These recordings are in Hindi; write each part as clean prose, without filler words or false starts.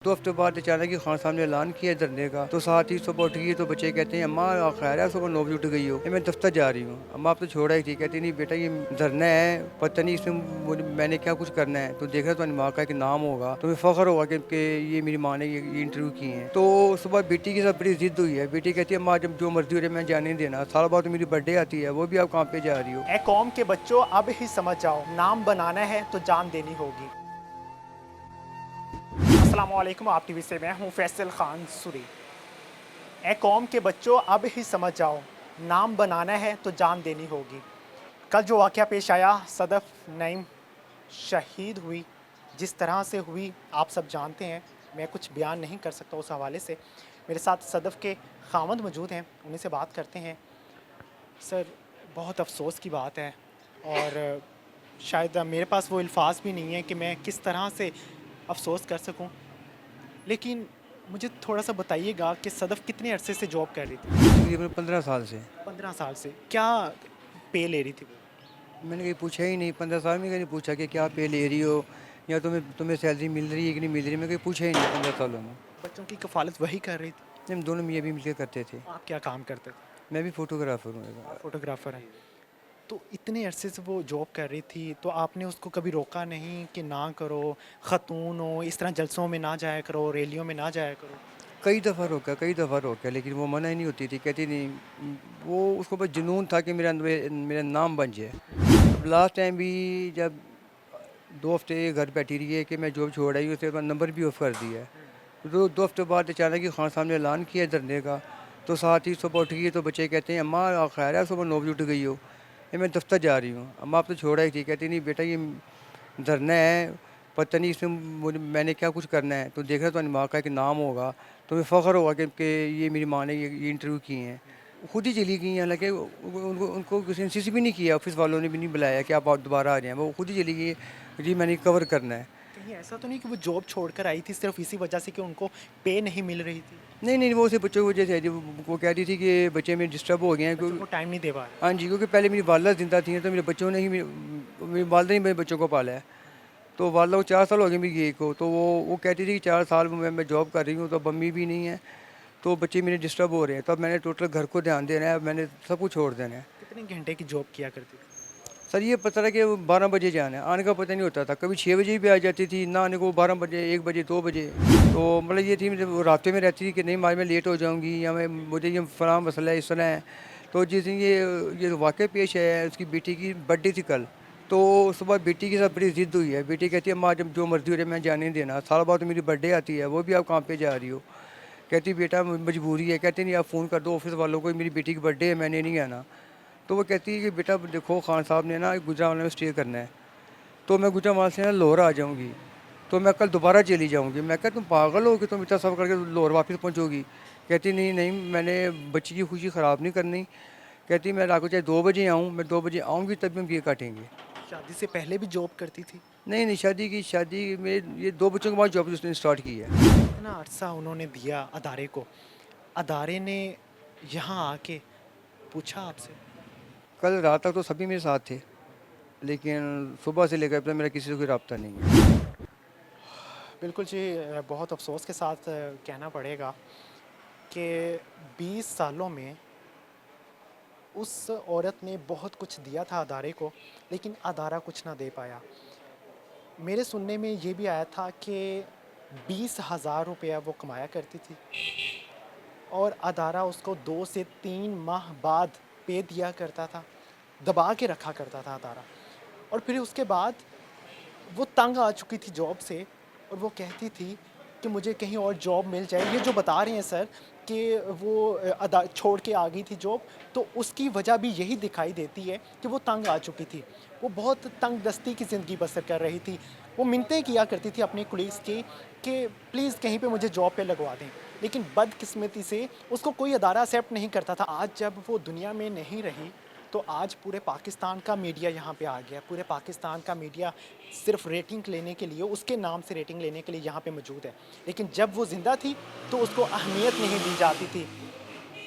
दो हफ्ते बाद अचानक ही खान साहब ने ऐलान किया धरने का। तो साथ ही सुबह उठ गई तो बच्चे कहते हैं अम्मा खैर है, सुबह 9 बजे उठ गई हो, मैं दफ्तर जा रही हूँ। अम्मा आप तो छोड़ा ही थी। कहती नहीं बेटा ये धरना है, पता नहीं इसमें मैंने क्या कुछ करना है, तो देख रहा तुम्हारी माँ का एक नाम होगा, तुम्हें फख्र होगा कि ये मेरी माँ ने ये इंटरव्यू किए हैं। तो सुबह बेटी के साथ बड़ी जिद हुई है। बेटी कहती है अम्मा जब जो मर्जी हो रही है मैं जाने नहीं देना, साल बाद तो मेरी बर्थडे आती है, वो भी आप काम पे जा रही हो। ए कौम के बच्चों, अब ही समझ जाओ, नाम बनाना है तो जान देनी होगी। अस्सलाम वालेकुम, आप टीवी से मैं हूं फैसल खान सुरी। ए कौम के बच्चों, अब ही समझ जाओ, नाम बनाना है तो जान देनी होगी। कल जो वाक़या पेश आया, सदफ़ नईम शहीद हुई, जिस तरह से हुई आप सब जानते हैं। मैं कुछ बयान नहीं कर सकता उस हवाले से। मेरे साथ सदफ़ के ख़ावंद मौजूद हैं, उन्हीं से बात करते हैं। सर, बहुत अफ़सोस की बात है और शायद मेरे पास वो अल्फाज भी नहीं है कि मैं किस तरह से अफ़सोस कर सकूं। लेकिन मुझे थोड़ा सा बताइएगा कि सदफ़ कितने अरसे से जॉब कर रही थी? तकरीबन 15 साल से। 15 साल से। क्या पे ले रही थी वो? मैंने कहीं पूछा ही नहीं, 15 साल में कहीं पूछा कि क्या पे ले रही हो या तुम्हें तुम्हें सैलरी मिल रही है कि नहीं मिल रही, मैं कहीं पूछा ही नहीं 15 सालों में। बच्चों की कफ़ालत वही कर रही थी? हम दोनों मियाँ भी मिलकर करते थे। आप क्या काम करते थे? मैं भी फोटोग्राफर आप हूँ। फ़ोटोग्राफ़र हैं। तो इतने अरसे से वो जॉब कर रही थी, तो आपने उसको कभी रोका नहीं कि ना करो, ख़तून हो, इस तरह जलसों में ना जाया करो, रैलियों में ना जाया करो? कई दफ़ा रोका, लेकिन वो मना ही नहीं होती थी। कहती नहीं, वो उसको बस जुनून था कि मेरा नाम बन जाए। अब लास्ट टाइम भी जब 2 हफ्ते घर बैठी रही है कि मैं जॉब छोड़ आई, उसके बाद नंबर भी ऑफ़ कर दिया है। तो 2 हफ्ते बाद अचानक ही खान साहब ने ऐलान किया धरने का। तो साथ ही सुबह उठ गई तो बच्चे कहते हैं अम्मा खैर है, सुबह 9 बजे उठ गई हो, मैं दफ्तर जा रही हूँ। अम्मा आप तो छोड़ा ही थी। कहती नहीं बेटा ये धरना है, पता नहीं इसमें मैंने क्या कुछ करना है, तो देख रहा तुम्हारी माँ का एक नाम होगा, तुम्हें फ़ख्र होगा कि ये मेरी माँ ने ये इंटरव्यू किए हैं। खुद ही चली गई, हालांकि उनको उनको किसी ने किसी भी नहीं किया, ऑफिस वालों ने भी नहीं बुलाया कि आप दोबारा आ जाएं, वो खुद ही चली गई जी मैंने कवर करना है। कहीं ऐसा तो नहीं कि वो जॉब छोड़कर आई थी सिर्फ़ इसी वजह से कि उनको पे नहीं मिल रही थी? नहीं नहीं, वो सिर्फ बच्चों की वजह से है जी। वो कह रही थी कि बच्चे मेरे डिस्टर्ब हो गए हैं बच्चों क्योंकि को टाइम नहीं दे पा रहे? हाँ जी, क्योंकि पहले मेरी वालदा ज़िंदा थी तो मेरे बच्चों ने ही मेरी वालदा ही मेरे बच्चों को पाला है। तो वालदा को 4 साल हो गए मेरी गई को, तो वो कहती थी कि 4 साल मैं जॉब कर रही हूँ, तो अब मम्मी भी नहीं है, तो बच्चे मेरे डिस्टर्ब हो रहे हैं। तो अब मैंने टोटल घर को ध्यान देना है, अब मैंने सब कुछ छोड़ देना है। कितने घंटे की जॉब किया करती थी? सर ये पता था कि 12 बजे जाना है, आने का पता नहीं होता था, कभी 6 बजे भी आ जाती थी, ना आने को 12 बजे, 1 बजे, 2 बजे। तो मतलब ये थी, वो रास्ते में रहती थी कि नहीं आज मैं लेट हो जाऊँगी या मैं मुझे ये फ़लाँ मसला है, इस तरह है। तो जिस दिन ये वाक़या पेश आया है, उसकी बेटी की बर्थडे थी कल। तो सुबह बेटी के साथ बड़ी ज़िद हुई है। बेटी कहती है अम्मा जब जो मर्ज़ी हो रही है मैं जाने नहीं देना, साल बाद तो मेरी बर्थडे आती है, वो भी आप काम पे जा रही हो। कहती बेटा मजबूरी है। कहती नहीं आप फ़ोन कर दो ऑफ़िस वालों को, मेरी बेटी की बर्थडे है, मैंने नहीं आना। तो वो कहती है कि बेटा देखो खान साहब ने ना गुजरांवाला में स्टे करना है, तो मैं गुजरांवाला से ना लाहौर आ जाऊँगी, तो मैं कल दोबारा चली जाऊँगी। मैं कहा तुम पागल हो कि तुम इतना सफ़र करके लाहौर वापस पहुँचोगी? कहती नहीं नहीं, मैंने बच्ची की खुशी ख़राब नहीं करनी। कहती मैं रात को चाहे 2 बजे आऊँ, मैं 2 बजे आऊँगी तब भी हम केक काटेंगे। शादी से पहले भी जॉब करती थी? नहीं नहीं, शादी में ये 2 बच्चों के बाद जॉब उसने स्टार्ट की है। इतना अरसा उन्होंने दिया अदारे को, अदारे ने यहाँ आके पूछा आपसे? कल रात तक तो सभी मेरे साथ थे, लेकिन सुबह से लेकर अब तक मेरा किसी से कोई रब्ता नहीं है। बिल्कुल जी, बहुत अफ़सोस के साथ कहना पड़ेगा कि 20 सालों में उस औरत ने बहुत कुछ दिया था अदारे को, लेकिन अदारा कुछ ना दे पाया। मेरे सुनने में ये भी आया था कि 20,000 रुपया वो कमाया करती थी और अदारा उसको 2 से 3 माह बाद पे दिया करता था, दबा के रखा करता था अदारा। और फिर उसके बाद वो तंग आ चुकी थी जॉब से और वो कहती थी कि मुझे कहीं और जॉब मिल जाए। ये जो बता रहे हैं सर कि वो अदा छोड़ के आ गई थी जॉब, तो उसकी वजह भी यही दिखाई देती है कि वो तंग आ चुकी थी। वो बहुत तंग दस्ती की ज़िंदगी बसर कर रही थी। वो मिन्नतें किया करती थी अपने कोलीग्स की कि प्लीज़ कहीं पे मुझे जॉब पे लगवा दें, लेकिन बदकिस्मती से उसको कोई अदारा एक्सेप्ट नहीं करता था। आज जब वो दुनिया में नहीं रही, तो आज पूरे पाकिस्तान का मीडिया यहाँ पे आ गया। पूरे पाकिस्तान का मीडिया सिर्फ रेटिंग लेने के लिए, उसके नाम से रेटिंग लेने के लिए यहाँ पे मौजूद है। लेकिन जब वो ज़िंदा थी तो उसको अहमियत नहीं दी जाती थी।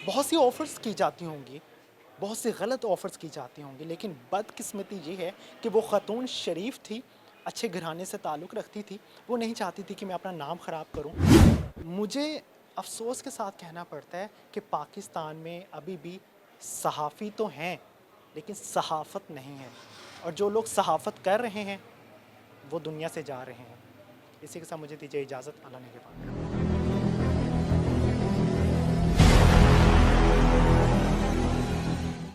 बहुत सी ऑफ़र्स की जाती होंगी, बहुत सी गलत ऑफ़र्स की जाती होंगी, लेकिन बदकिस्मती ये है कि वो ख़ातून शरीफ थी अच्छे घराने से ताल्लुक़ रखती थी, वो नहीं चाहती थी कि मैं अपना नाम ख़राब करूं। मुझे अफ़सोस के साथ कहना पड़ता है कि पाकिस्तान में अभी भी सहाफ़ी तो हैं, लेकिन सहाफ़त नहीं है, और जो लोग सहाफ़त कर रहे हैं वो दुनिया से जा रहे हैं। इसी के साथ मुझे दीजिए इजाज़त। अल्लाह ने के बाद।